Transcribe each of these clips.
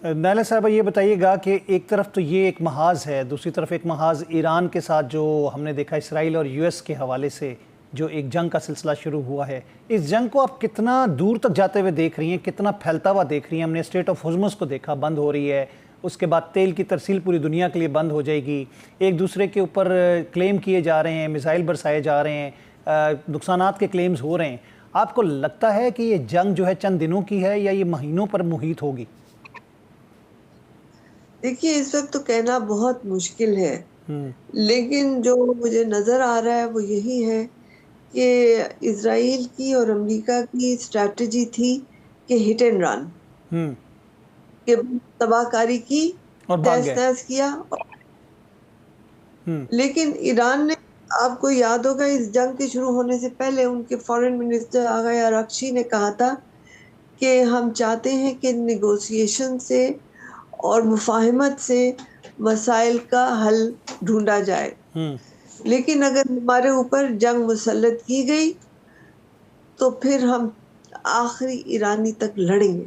नायला साहब ये बताइएगा कि एक तरफ तो ये एक महाज है, दूसरी तरफ एक महाज ईरान के साथ जो हमने देखा इसराइल और यूएस के हवाले से जो एक जंग का सिलसिला शुरू हुआ है, इस जंग को आप कितना दूर तक जाते हुए देख रही हैं, कितना फैलता हुआ देख रही हैं? हमने स्ट्रेट ऑफ हुर्मुज़ को देखा, बंद हो रही है, उसके बाद तेल की तरसील पूरी दुनिया के लिए बंद हो जाएगी, एक दूसरे के ऊपर क्लेम किए जा रहे हैं, मिसाइल बरसाए जा रहे हैं, नुकसानात के क्लेम्स हो रहे हैं। आपको लगता है कि ये जंग जो है चंद दिनों की है या ये महीनों पर मुहित होगी? देखिए, इस वक्त तो कहना बहुत मुश्किल है, लेकिन जो मुझे नजर आ रहा है वो यही है कि इजराइल की और अमेरिका की स्ट्रैटेजी थी कि हिट एंड रन, कि तबाहकारी की, और भाग तहस गए। नहस किया। लेकिन ईरान ने, आपको याद होगा, इस जंग के शुरू होने से पहले उनके फॉरेन मिनिस्टर आगा अरागची ने कहा था कि हम चाहते हैं कि निगोशिएशन से और मुफाहमत से मसाइल का हल ढूंढा जाए, लेकिन अगर हमारे ऊपर जंग मुसल्लत की गई तो फिर हम आखिरी ईरानी तक लड़ेंगे।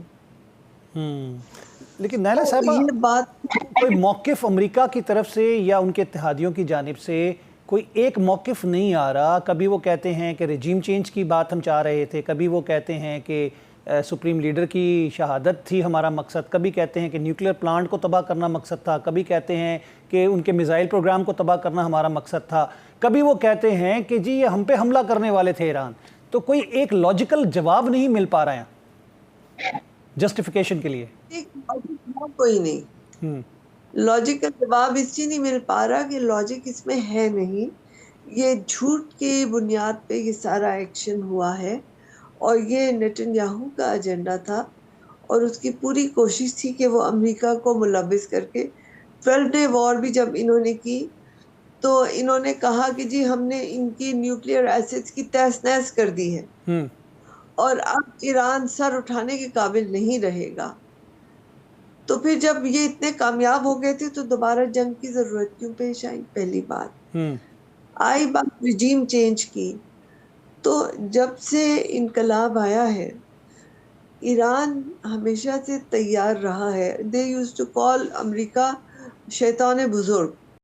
लेकिन नायला तो साहब, ये बात, कोई मौक़िफ़ अमेरिका की तरफ से या उनके इत्तेहादियों की जानिब से कोई एक मौक़िफ़ नहीं आ रहा। कभी वो कहते हैं कि रिजीम चेंज की बात हम चाह रहे थे, कभी वो कहते हैं कि सुप्रीम लीडर की शहादत थी हमारा मकसद, कभी कहते हैं कि न्यूक्लियर प्लांट को तबाह करना मकसद था, कभी कहते हैं कि उनके मिसाइल प्रोग्राम को तबाह करना हमारा मकसद था, कभी वो कहते हैं कि जी ये हम पे हमला करने वाले थे ईरान। तो कोई एक लॉजिकल जवाब नहीं मिल पा रहा है जस्टिफिकेशन के लिए। कोई नहीं लॉजिकल जवाब इसलिए नहीं मिल पा रहा कि लॉजिक इसमें है नहीं। ये झूठ की बुनियाद पे ये सारा एक्शन हुआ है और ये नेतन्याहू का एजेंडा था और उसकी पूरी कोशिश थी कि वो अमेरिका को मुलविस करके 12 डे वॉर भी जब इन्होंने की तो इन्होंने कहा कि जी हमने इनकी न्यूक्लियर एसेट्स की तहस नहस कर दी है और अब ईरान सर उठाने के काबिल नहीं रहेगा। तो फिर जब ये इतने कामयाब हो गए थे तो दोबारा जंग की जरूरत क्यों पेश आई? पहली बात। आई बात रिजीम चेंज की, तो जब से इनकलाब आया है ईरान हमेशा से तैयार रहा है। They used to call America शैतान बुजुर्ग,